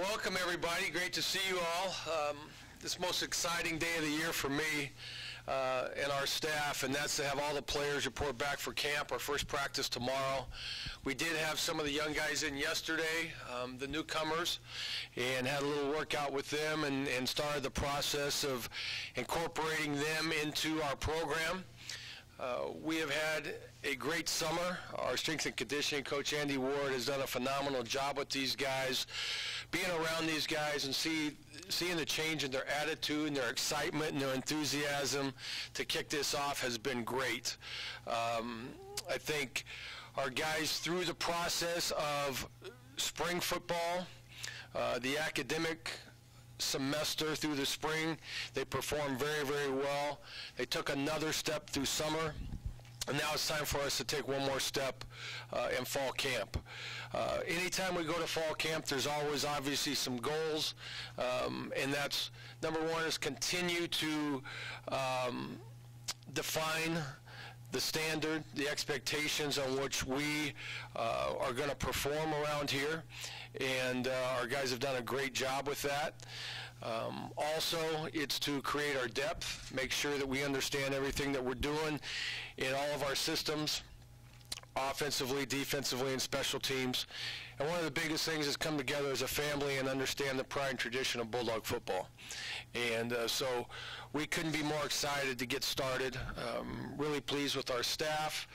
Welcome everybody. Great to see you all. This most exciting day of the year for me and our staff, and that's to have all the players report back for camp, our first practice tomorrow. We did have some of the young guys in yesterday, the newcomers, and had a little workout with them and started the process of incorporating them into our program. We have had a great summer. Our strength and conditioning coach, Andy Ward, has done a phenomenal job with these guys. Being around these guys and seeing the change in their attitude and their excitement and their enthusiasm to kick this off has been great. I think our guys, through the process of spring football, the academic semester through the spring, they performed very, very well. They took another step through summer, and now it's time for us to take one more step in fall camp. Anytime we go to fall camp, there's always obviously some goals, and that's, number one, is continue to define the standard, the expectations on which we are going to perform around here, and our guys have done a great job with that. Also, it's to create our depth, make sure that we understand everything that we're doing in all of our systems, offensively, defensively, and special teams. And one of the biggest things is come together as a family and understand the pride and tradition of Bulldog football. And so we couldn't be more excited to get started. Really pleased with our staff.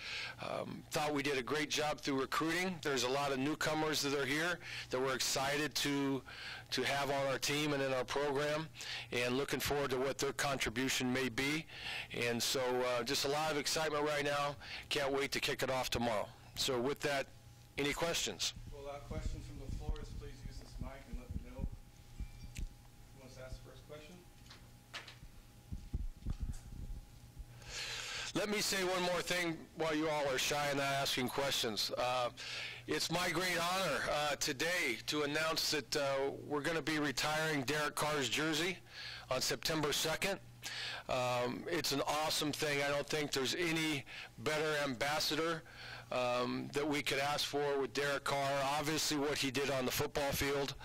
Thought we did a great job through recruiting. There's a lot of newcomers that are here that we're excited to have on our team and in our program, and looking forward to what their contribution may be. And so just a lot of excitement right now. Can't wait to kick it off tomorrow. So with that, any questions? Well, questions from the floors, please use this mic and let me know who wants to ask the first question. Let me say one more thing while you all are shy and not asking questions. It's my great honor today to announce that we're going to be retiring Derrick Carr's jersey on September 2nd. It's an awesome thing. I don't think there's any better ambassador that we could ask for with Derrick Carr. Obviously what he did on the football field,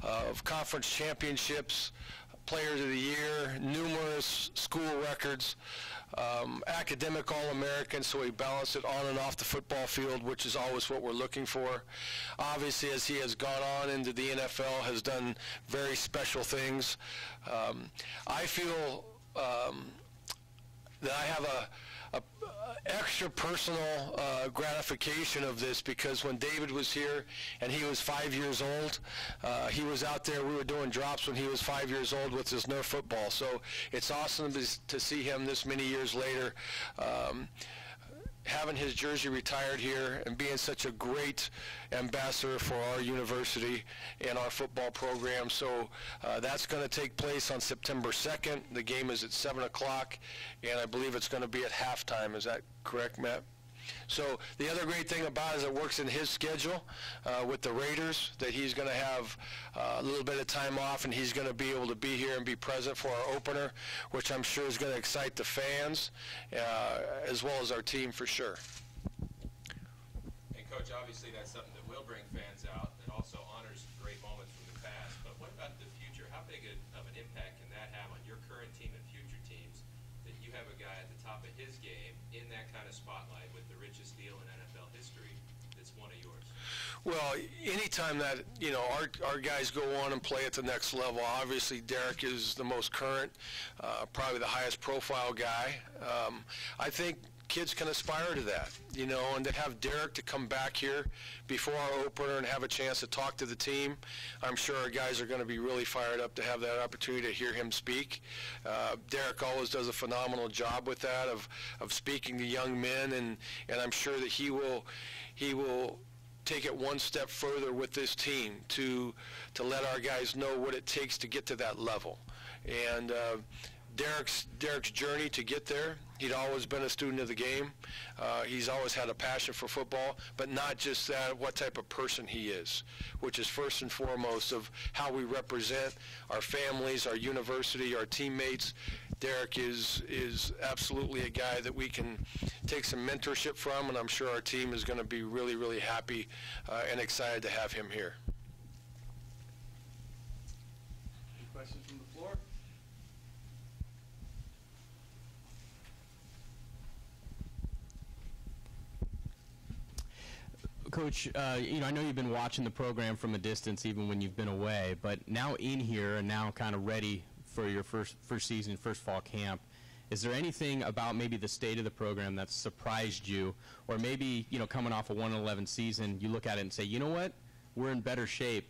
of conference championships, players of the year, numerous school records, academic All-American, so he balanced it on and off the football field, which is always what we're looking for. Obviously, as he has gone on into the NFL, has done very special things. I feel that I have a extra personal gratification of this, because when David was here and he was 5 years old, he was out there, we were doing drops when he was 5 years old with his Nerf football. So it's awesome to see him this many years later, having his jersey retired here and being such a great ambassador for our university and our football program. So that's going to take place on September 2nd. The game is at 7 o'clock, and I believe it's going to be at halftime. Is that correct, Matt? So the other great thing about it is it works in his schedule with the Raiders, that he's going to have a little bit of time off, and he's going to be able to be here and be present for our opener, which I'm sure is going to excite the fans as well as our team for sure. And Coach, obviously that's something that will bring fans out and also honors great moments from the past. But what about the future? How big of an impact can that have on your current team and future teams, that you have a guy at the top of his game in that kind of spotlight with the richest deal in NFL history that's one of yours? Well, anytime that, you know, our guys go on and play at the next level, obviously Derrick is the most current, probably the highest profile guy. I think kids can aspire to that, you know, and to have Derrick to come back here before our opener and have a chance to talk to the team, I'm sure our guys are going to be really fired up to have that opportunity to hear him speak. Derrick always does a phenomenal job with that, of speaking to young men, and I'm sure that he will take it one step further with this team to let our guys know what it takes to get to that level. And Derrick's journey to get there, he'd always been a student of the game. He's always had a passion for football, but not just that, what type of person he is, which is first and foremost of how we represent our families, our university, our teammates. Derrick is absolutely a guy that we can take some mentorship from, and I'm sure our team is going to be really, really happy and excited to have him here. Questions from the floor? Coach, I know you've been watching the program from a distance even when you've been away, but now in here and now kind of ready for your first season, first fall camp, is there anything about maybe the state of the program that surprised you, or maybe, coming off a 1-11 season, you look at it and say, you know what, we're in better shape,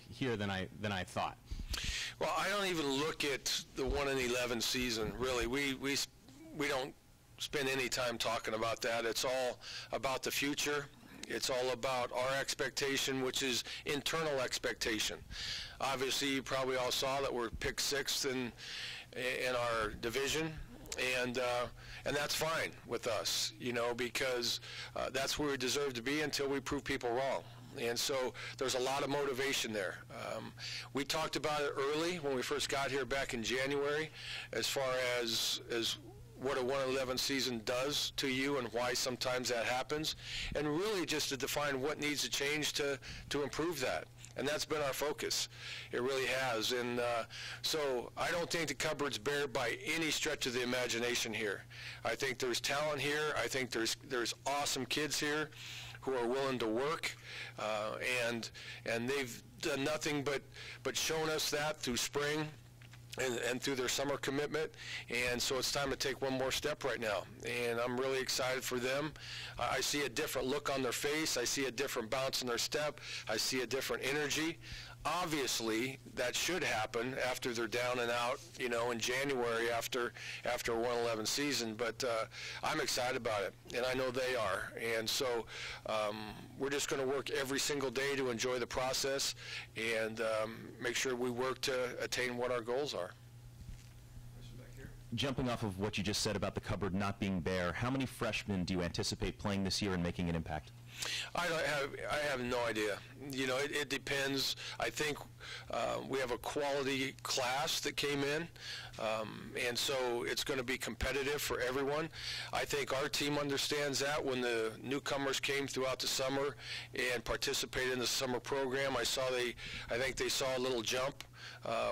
here than I thought? Well, I don't even look at the 1-11 season, really. We don't spend any time talking about that. It's all about the future. It's all about our expectation, which is internal expectation. Obviously, you probably all saw that we're picked 6th in our division, and that's fine with us, because that's where we deserve to be until we prove people wrong. And so there's a lot of motivation there. We talked about it early when we first got here back in January, as far as what a 1-11 season does to you and why sometimes that happens, and really just to define what needs to change to improve that. And that's been our focus. It really has. And so I don't think the cupboard's bare by any stretch of the imagination here. I think there's talent here. I think there's awesome kids here who are willing to work, and they've done nothing but shown us that through spring and through their summer commitment. And so it's time to take one more step right now. And I'm really excited for them. I see a different look on their face. I see a different bounce in their step. I see a different energy. Obviously, that should happen after they're down and out, in January after a 1-11 season. But I'm excited about it, and I know they are. And so we're just going to work every single day to enjoy the process and make sure we work to attain what our goals are. Question back here. Jumping off of what you just said about the cupboard not being bare, how many freshmen do you anticipate playing this year and making an impact? I have no idea. It depends. I think we have a quality class that came in, and so it's going to be competitive for everyone. I think our team understands that. When the newcomers came throughout the summer and participated in the summer program, I think they saw a little jump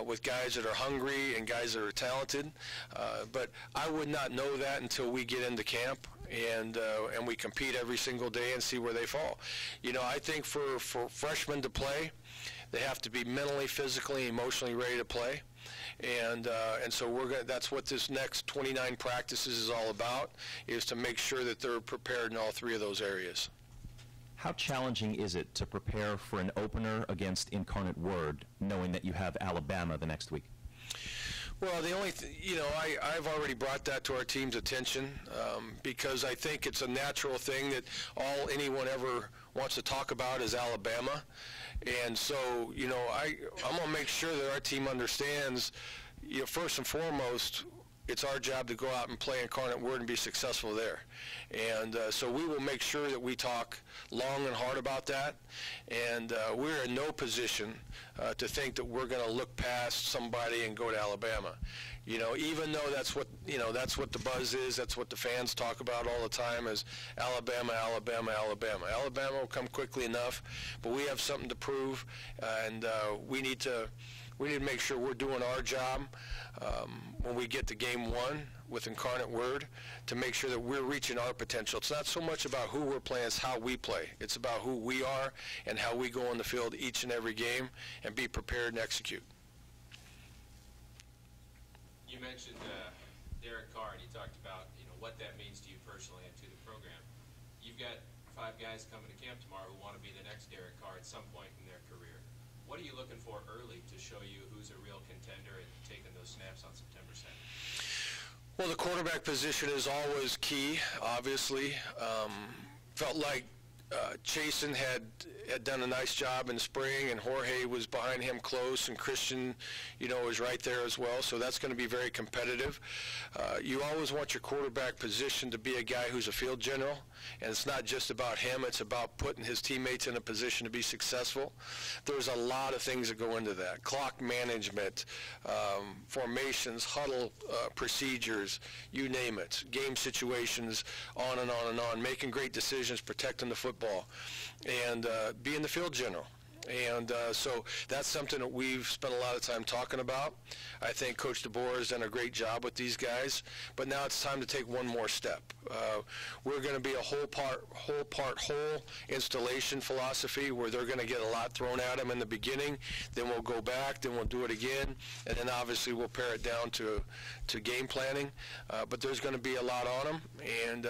with guys that are hungry and guys that are talented. But I would not know that until we get into camp and we compete every single day and see where they fall. I think for freshmen to play, they have to be mentally, physically, emotionally ready to play. And so that's what this next 29 practices is all about, is to make sure that they're prepared in all 3 of those areas. How challenging is it to prepare for an opener against Incarnate Word, knowing that you have Alabama the next week? Well, the only I've already brought that to our team's attention because I think it's a natural thing that all anyone ever wants to talk about is Alabama. And so, I'm going to make sure that our team understands, first and foremost, it's our job to go out and play Incarnate Word and be successful there. And so we will make sure that we talk long and hard about that. And we're in no position to think that we're going to look past somebody and go to Alabama. Even though that's what the buzz is, that's what the fans talk about all the time is Alabama, Alabama, Alabama. Alabama will come quickly enough, but we have something to prove, and we need to make sure we're doing our job when we get to game 1 with Incarnate Word to make sure that we're reaching our potential. It's not so much about who we're playing, it's how we play. It's about who we are and how we go on the field each and every game and be prepared and execute. You mentioned Derrick Carr, and you talked about what that means to you personally and to the program. You've got 5 guys coming to camp tomorrow who want to be the next Derrick Carr at some point in their career. What are you looking for early to show you who's a real contender and taking those snaps on September 2nd? Well, the quarterback position is always key, obviously. Felt like Chasen had done a nice job in spring, and Jorge was behind him close, and Christian, was right there as well. So that's going to be very competitive. You always want your quarterback position to be a guy who's a field general, and it's not just about him. It's about putting his teammates in a position to be successful. There's a lot of things that go into that. Clock management, formations, huddle procedures, you name it. Game situations, on and on and on. Making great decisions, protecting the football, and being the field general. And so that's something that we've spent a lot of time talking about. I think Coach DeBoer has done a great job with these guys, but now it's time to take one more step. We're going to be a whole installation philosophy where they're going to get a lot thrown at them in the beginning, then we'll go back, then we'll do it again, and then obviously we'll pare it down to game planning. But there's going to be a lot on them, and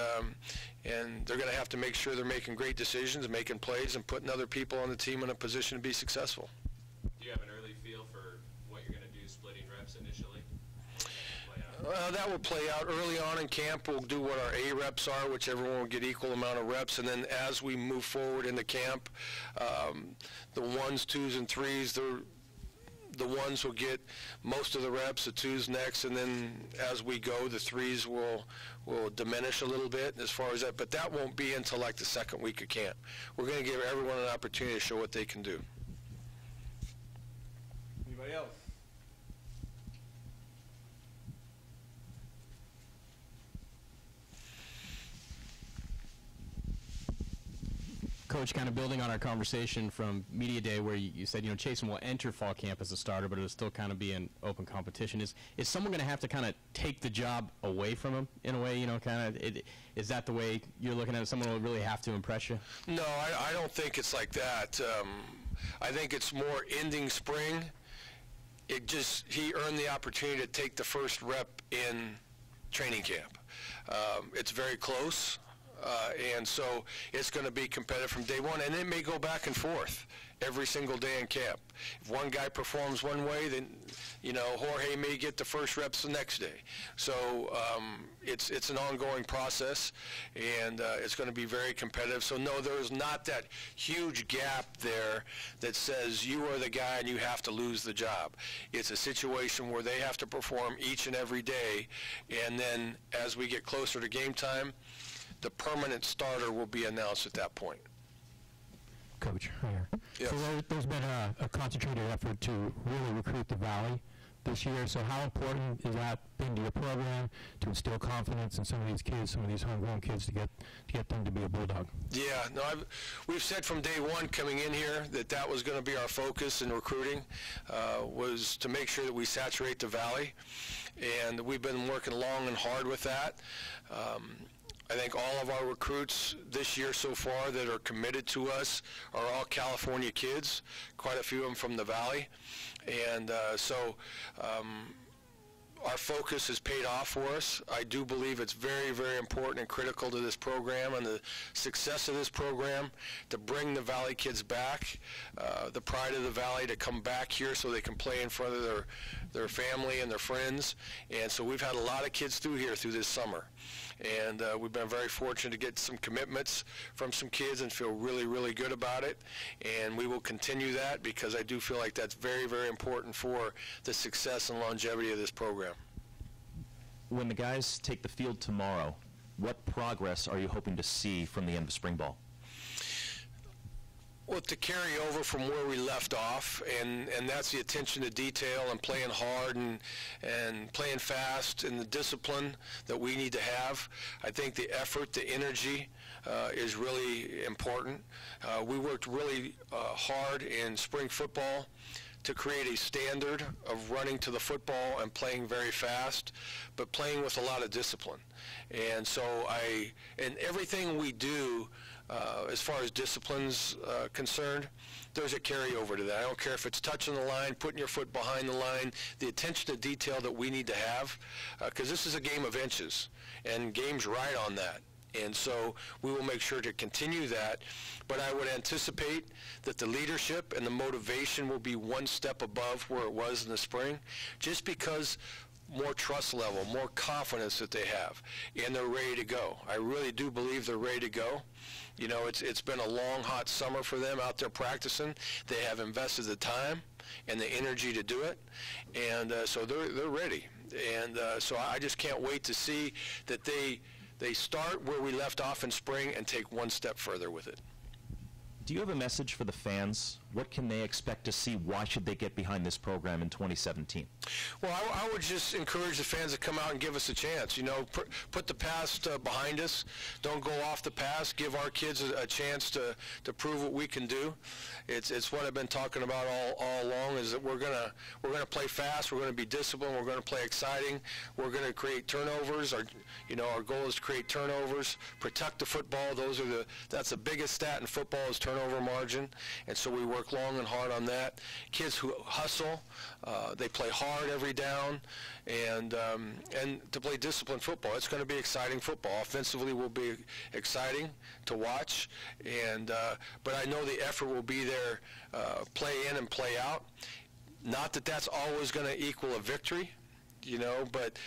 they're going to have to make sure they're making great decisions, making plays, and putting other people on the team in a position to be successful. Do you have an early feel for what you're going to do splitting reps initially? That will play out early on in camp. We'll do what our A reps are, which everyone will get equal amount of reps, and then as we move forward into camp, the 1s, 2s, and 3s, the 1s will get most of the reps, the 2s next, and then as we go, the 3s will diminish a little bit as far as that, but that won't be until like the second week of camp. We're going to give everyone an opportunity to show what they can do. Anybody else? Coach, kind of building on our conversation from Media Day where you said, Chasen will enter fall camp as a starter, but it'll still kind of be an open competition. Is someone going to have to kind of take the job away from him in a way, is that the way you're looking at it? Someone will really have to impress you? No, I don't think it's like that. I think it's more ending spring. He earned the opportunity to take the first rep in training camp. It's very close. And so it's going to be competitive from day one, and it may go back and forth every single day in camp. If one guy performs one way, then Jorge may get the first reps the next day. So it's an ongoing process, and it's going to be very competitive. So no, there's not that huge gap there that says you are the guy and you have to lose the job. It's a situation where they have to perform each and every day, and then as we get closer to game time, the permanent starter will be announced at that point. Coach, here. Yes. So there's been a concentrated effort to really recruit the Valley this year. So how important is that been to your program to instill confidence in some of these kids, some of these homegrown kids, to get them to be a Bulldog? Yeah, no, we've said from day one coming in here that was going to be our focus in recruiting, was to make sure that we saturate the Valley, and we've been working long and hard with that. I think all of our recruits this year so far that are committed to us are all California kids, quite a few of them from the Valley. And so our focus has paid off for us. I do believe it's very, very important and critical to this program and the success of this program to bring the Valley kids back, the pride of the Valley to come back here so they can play in front of their family and their friends. And so we've had a lot of kids through here through this summer. And we've been very fortunate to get some commitments from some kids and feel really, really good about it. And we will continue that because I do feel like that's very, very important for the success and longevity of this program. When the guys take the field tomorrow, what progress are you hoping to see from the end of spring ball? Well, to carry over from where we left off, and that's the attention to detail and playing hard and playing fast and the discipline that we need to have. I think the effort, the energy is really important. We worked really hard in spring football to create a standard of running to the football and playing very fast, but playing with a lot of discipline. And so and everything we do as far as discipline's concerned, there's a carryover to that. I don't care if it's touching the line, putting your foot behind the line, the attention to detail that we need to have, because this is a game of inches, and game's right on that. And so we will make sure to continue that. But I would anticipate that the leadership and the motivation will be one step above where it was in the spring, just because more trust level, more confidence that they have, and they're ready to go. I really do believe they're ready to go. It's been a long, hot summer for them out there practicing. They have invested the time and the energy to do it, and so they're ready. And so I just can't wait to see that they start where we left off in spring and take one step further with it. Do you have a message for the fans What can they expect to see? Why should they get behind this program in 2017? Well, I would just encourage the fans to come out and give us a chance. You know, put the past behind us. Don't go off the past. Give our kids a chance to prove what we can do. It's what I've been talking about all along, is that we're gonna play fast. We're gonna be disciplined. We're gonna play exciting. We're gonna create turnovers. Our goal is to create turnovers, protect the football. That's the biggest stat in football, is turnover margin, and so we work long and hard on that. Kids who hustle, they play hard every down, and to play disciplined football. It's going to be exciting football. Offensively will be exciting to watch, but I know the effort will be there, play in and play out. Not that that's always going to equal a victory, but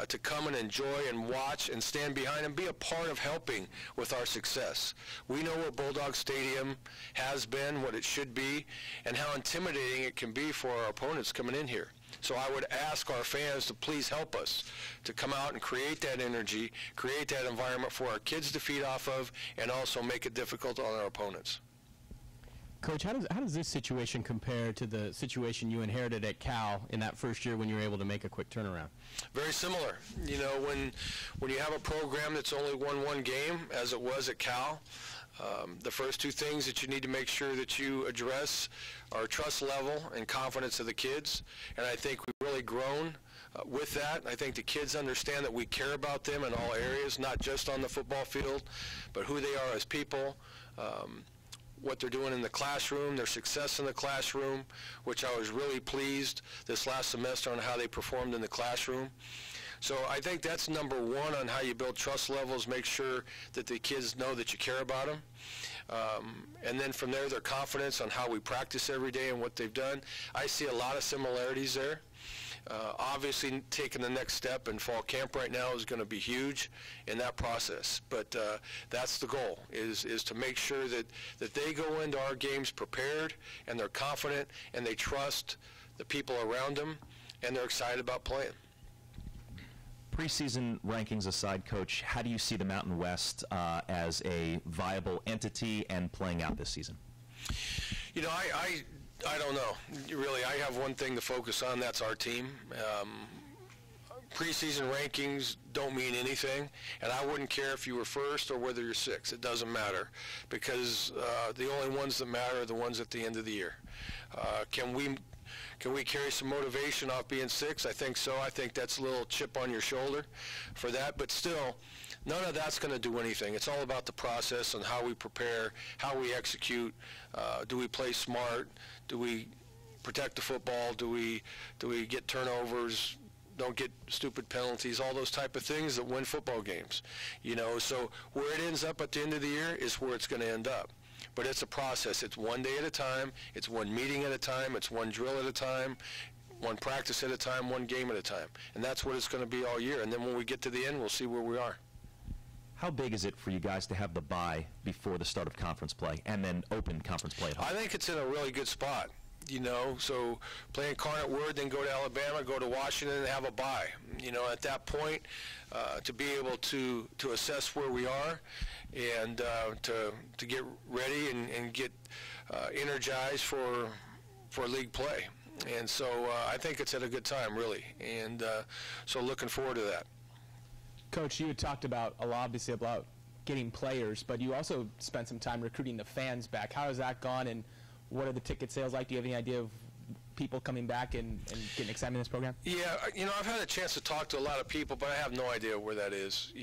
to come and enjoy and watch and stand behind and be a part of helping with our success. We know what Bulldog Stadium has been, what it should be, and how intimidating it can be for our opponents coming in here. So I would ask our fans to please help us to come out and create that energy, create that environment for our kids to feed off of, and also make it difficult on our opponents. Coach, how does this situation compare to the situation you inherited at Cal in that first year when you were able to make a quick turnaround? Very similar. When you have a program that's only won one game, as it was at Cal, the first two things that you need to make sure that you address are trust level and confidence of the kids. And I think we've really grown with that. I think the kids understand that we care about them in all areas, not just on the football field, but who they are as people, what they're doing in the classroom, their success in the classroom, which I was really pleased this last semester on how they performed in the classroom. So I think that's number one on how you build trust levels, make sure that the kids know that you care about them. And then from there, their confidence on how we practice every day and what they've done. I see a lot of similarities there. Obviously, taking the next step in fall camp right now is going to be huge in that process. But that's the goal, is to make sure that they go into our games prepared, and they're confident, and they trust the people around them, and they're excited about playing. Preseason rankings aside, Coach, how do you see the Mountain West as a viable entity and playing out this season? I don't know. Really, I have one thing to focus on. That's our team. Preseason rankings don't mean anything, and I wouldn't care if you were first or whether you're sixth. It doesn't matter, because the only ones that matter are the ones at the end of the year. Can we carry some motivation off being sixth? I think so. I think that's a little chip on your shoulder for that, but still, none of that's going to do anything. It's all about the process and how we prepare, how we execute. Do we play smart? Do we protect the football? Do we get turnovers? Don't get stupid penalties? All those type of things that win football games. So where it ends up at the end of the year is where it's going to end up. But it's a process. It's one day at a time. It's one meeting at a time. It's one drill at a time, one practice at a time, one game at a time. And that's what it's going to be all year. And then when we get to the end, we'll see where we are. How big is it for you guys to have the bye before the start of conference play and then open conference play at home? I think it's in a really good spot. So play Incarnate Word, then go to Alabama, go to Washington, and have a bye. At that point, to be able to assess where we are and to get ready and get energized for league play. And so I think it's at a good time, really. And so looking forward to that. Coach, you had talked obviously about getting players, but you also spent some time recruiting the fans back. How has that gone, and what are the ticket sales like? Do you have any idea of people coming back and getting excited in this program? Yeah, I've had a chance to talk to a lot of people, but I have no idea where that is.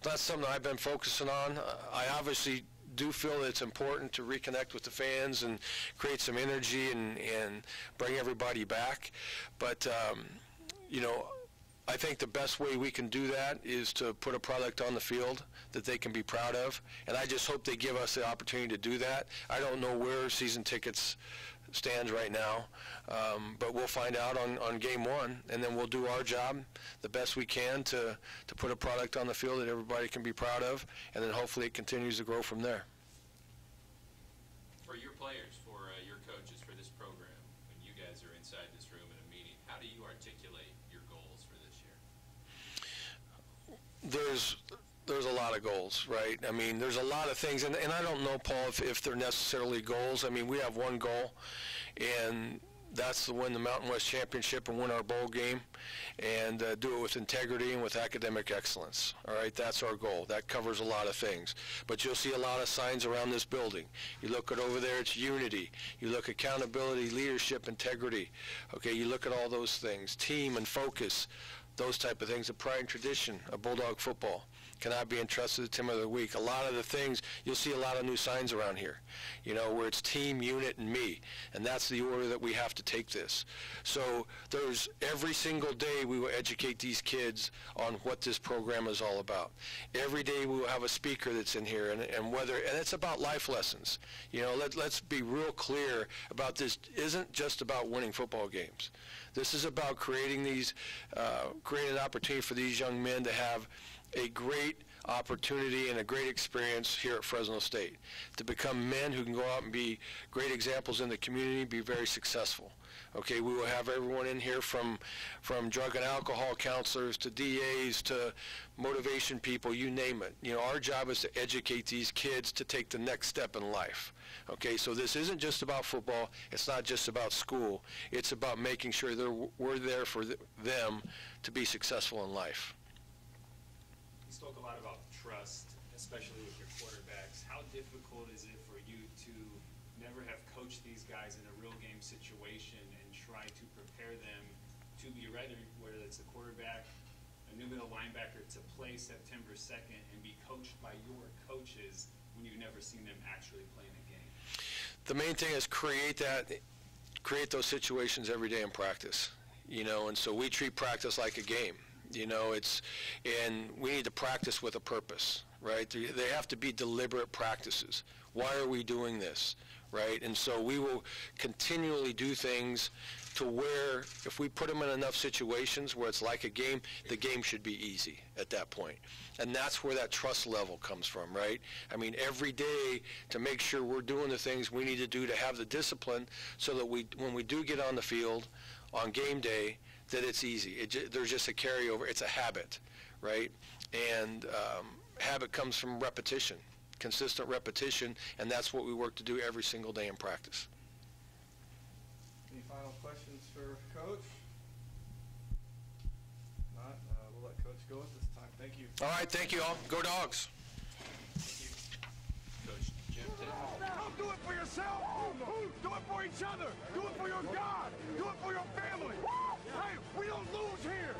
That's something I've been focusing on. I obviously do feel that it's important to reconnect with the fans and create some energy and bring everybody back. But, I think the best way we can do that is to put a product on the field that they can be proud of, and I just hope they give us the opportunity to do that. I don't know where season tickets stands right now, but we'll find out on game one, and then we'll do our job the best we can to put a product on the field that everybody can be proud of, and then hopefully it continues to grow from there. For your players, for your coaches, for this program, when you guys are inside this room in a meeting, how do you articulate your goals for this year? there's a lot of goals, right? I mean, there's a lot of things, and I don't know, Paul, if they're necessarily goals. I mean, we have one goal, and that's to win the Mountain West Championship and win our bowl game, and do it with integrity and with academic excellence. All right, that's our goal. That covers a lot of things. But you'll see a lot of signs around this building. You look at over there, it's unity. You look accountability, leadership, integrity. Okay, you look at all those things, team and focus, those type of things, the pride and tradition of Bulldog football. Cannot be entrusted to Team of the Week. A lot of the things, you'll see a lot of new signs around here, you know, where it's team, unit, and me. And that's the order that we have to take this. So there's every single day we will educate these kids on what this program is all about. Every day we will have a speaker that's in here, and it's about life lessons. You know, let's be real clear about this. Isn't just about winning football games. This is about creating an opportunity for these young men to have a great opportunity and a great experience here at Fresno State, to become men who can go out and be great examples in the community, be very successful. Okay, we will have everyone in here from drug and alcohol counselors to DAs to motivation people, you name it. You know, our job is to educate these kids to take the next step in life. Okay, so this isn't just about football. It's not just about school. It's about making sure that we're there for them to be successful in life. You spoke a lot about trust, especially with your quarterbacks. How difficult is it for you to never have coached these guys in a real game situation and try to prepare them to be ready, whether it's a quarterback, a new middle linebacker, to play September 2nd and be coached by your coaches when you've never seen them actually playing a game? The main thing is create those situations every day in practice, you know, and so we treat practice like a game. You know, and we need to practice with a purpose, right? They have to be deliberate practices. Why are we doing this, right? And so we will continually do things to where if we put them in enough situations where it's like a game, the game should be easy at that point. And that's where that trust level comes from, right? I mean, every day to make sure we're doing the things we need to do to have the discipline so that when we do get on the field on game day, that it's easy. There's just a carryover. It's a habit, right? And habit comes from repetition, consistent repetition, and that's what we work to do every single day in practice. Any final questions for Coach? Not, we'll let Coach go at this time. Thank you. All right, thank you all. Go Dogs. Coach Jim Tedford. Don't do it for yourself. Do it for each other. Do it for your God. Do it for your family. Hey, we don't lose here.